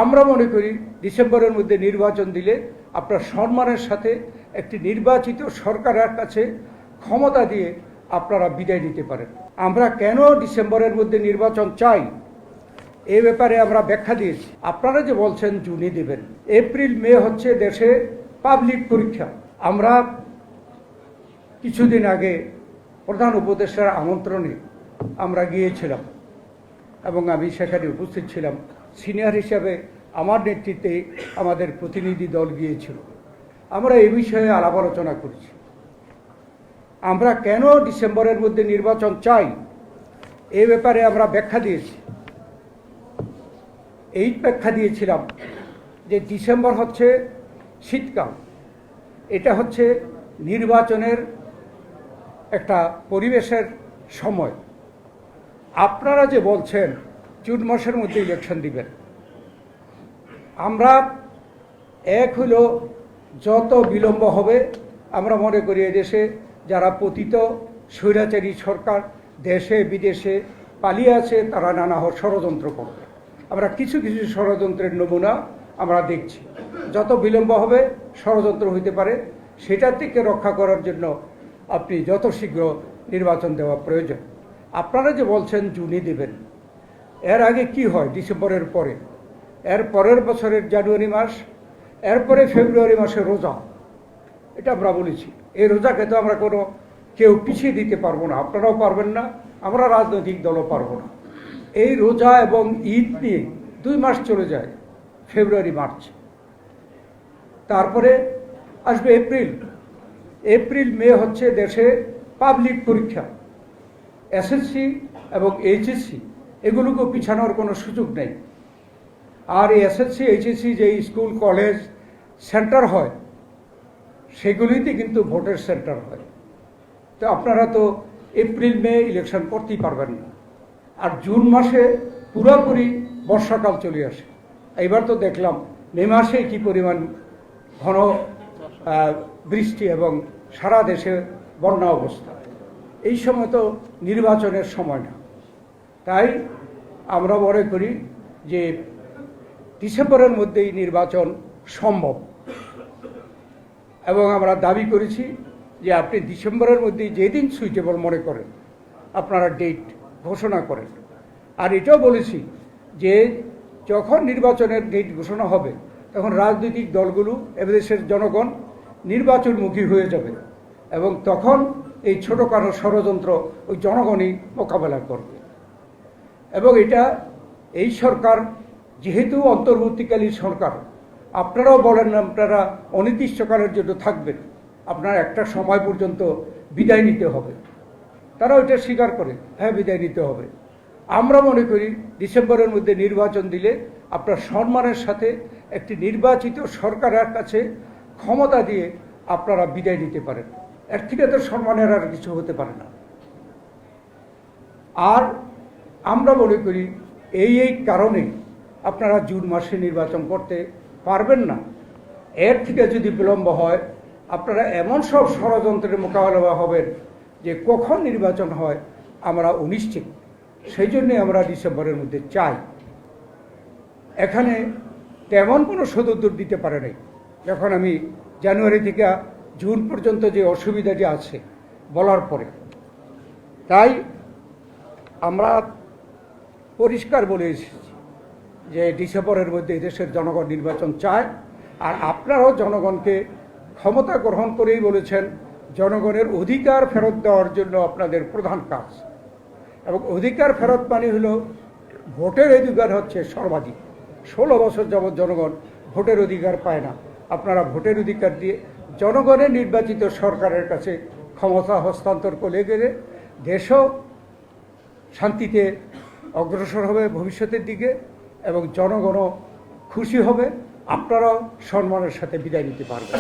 আমরা মনে করি ডিসেম্বরের মধ্যে নির্বাচন দিলে আপনার সম্মানের সাথে একটি নির্বাচিত সরকারের কাছে ক্ষমতা দিয়ে আপনারা বিদায় নিতে পারেন। আমরা কেন ডিসেম্বরের মধ্যে নির্বাচন চাই এ ব্যাপারে আমরা ব্যাখ্যা দিয়েছি। আপনারা যে বলছেন জুনে দেবেন, এপ্রিল মে হচ্ছে দেশে পাবলিক পরীক্ষা। আমরা কিছুদিন আগে প্রধান উপদেষ্টার আমন্ত্রণে আমরা গিয়েছিলাম এবং আমি সেখানে উপস্থিত ছিলাম। সিনিয়র হিসাবে আমার নেতৃত্বে আমাদের প্রতিনিধি দল গিয়েছিল। আমরা এই বিষয়ে আলাপ আলোচনা করেছি। আমরা কেন ডিসেম্বরের মধ্যে নির্বাচন চাই এ ব্যাপারে আমরা ব্যাখ্যা দিয়েছি। এই ব্যাখ্যা দিয়েছিলাম যে ডিসেম্বর হচ্ছে শীতকাল, এটা হচ্ছে নির্বাচনের একটা পরিবেশের সময়। আপনারা যে বলছেন জুন মাসের মধ্যে ইলেকশন দিবেন, আমরা এক হলো যত বিলম্ব হবে আমরা মনে করি এদেশে যারা পতিত স্বৈরাচারী সরকার দেশে বিদেশে পালিয়ে আছে তারা নানা ষড়যন্ত্র করবে। আমরা কিছু কিছু ষড়যন্ত্রের নমুনা আমরা দেখছি। যত বিলম্ব হবে ষড়যন্ত্র হইতে পারে, সেটা থেকে রক্ষা করার জন্য আপনি যত শীঘ্র নির্বাচন দেওয়া প্রয়োজন। আপনারা যে বলছেন জুনে দেবেন, এর আগে কি হয় ডিসেম্বরের পরে? এর পরের বছরের জানুয়ারি মাস, এরপরে ফেব্রুয়ারি মাসে রোজা। এটা আমরা বলেছি। এই রোজাকে তো আমরা কেউ পিছিয়ে দিতে পারবো না, আপনারাও পারবেন না, আমরা রাজনৈতিক দলও পারবো না। এই রোজা এবং ঈদ নিয়ে 2 মাস চলে যায়, ফেব্রুয়ারি মার্চ। তারপরে আসবে এপ্রিল মে হচ্ছে দেশে পাবলিক পরীক্ষা। এসএসসি এবং এইচএসসি এগুলোকেও পিছানোর কোনো সুযোগ নেই। আর এই এসএসসি এইচএসসি যে স্কুল কলেজ সেন্টার হয় সেগুলিতে কিন্তু ভোটের সেন্টার হয়। তো আপনারা তো এপ্রিল মে ইলেকশন করতেই পারবেন না। আর জুন মাসে পুরোপুরি বর্ষাকাল চলে আসে। এবার তো দেখলাম মে মাসে কি পরিমাণ ঘন বৃষ্টি এবং সারা দেশে বন্যা অবস্থা। এই সময় তো নির্বাচনের সময় না। তাই আমরা মনে করি যে ডিসেম্বরের মধ্যেই নির্বাচন সম্ভব এবং আমরা দাবি করেছি যে আপনি ডিসেম্বরের মধ্যেই যেদিন সুইটেবল মনে করেন আপনারা ডেট ঘোষণা করেন। আর এটাও বলেছি যে যখন নির্বাচনের ডেট ঘোষণা হবে তখন রাজনৈতিক দলগুলো এদেশের জনগণ নির্বাচনমুখী হয়ে যাবে এবং তখন এই ছোটোখাটো ষড়যন্ত্র ওই জনগণই মোকাবেলা করবে। এবং এটা এই সরকার যেহেতু অন্তর্বর্তীকালীন সরকার, আপনারাও বলেন আপনারা অনির্দিষ্টকালের জন্য থাকবেন, আপনার একটা সময় পর্যন্ত বিদায় নিতে হবে। তারা ওইটা স্বীকার করে, হ্যাঁ বিদায় নিতে হবে। আমরা মনে করি ডিসেম্বরের মধ্যে নির্বাচন দিলে আপনার সম্মানের সাথে একটি নির্বাচিত সরকারের কাছে ক্ষমতা দিয়ে আপনারা বিদায় নিতে পারেন। এর থেকে তো সম্মানের আর কিছু হতে পারে না। আর আমরা মনে করি এই কারণে আপনারা জুন মাসে নির্বাচন করতে পারবেন না। এর থেকে যদি বিলম্ব হয় আপনারা এমন সব ষড়যন্ত্রের মোকাবেলা হবেন যে কখন নির্বাচন হয় আমরা অনিশ্চিত। সেই জন্যে আমরা ডিসেম্বরের মধ্যে চাই। এখানে তেমন কোনো সদুত্তর দিতে পারে নাই। যখন আমি জানুয়ারি থেকে জুন পর্যন্ত যে অসুবিধাটি আছে বলার পরে, তাই আমরা পরিষ্কার বলে এসেছি যে ডিসেম্বরের মধ্যে দেশের জনগণ নির্বাচন চায়। আর আপনারাও জনগণকে ক্ষমতা গ্রহণ করেই বলেছেন জনগণের অধিকার ফেরত দেওয়ার জন্য আপনাদের প্রধান কাজ। এবং অধিকার ফেরত মানে হলো ভোটের অধিকার হচ্ছে সর্বাধিক। 16 বছর যাবৎ জনগণ ভোটের অধিকার পায় না। আপনারা ভোটের অধিকার দিয়ে জনগণের নির্বাচিত সরকারের কাছে ক্ষমতা হস্তান্তর করে গেলে দেশও শান্তিতে অগ্রসর হবে ভবিষ্যতের দিকে এবং জনগণও খুশি হবে, আপনারাও সম্মানের সাথে বিদায় নিতে পারবেন।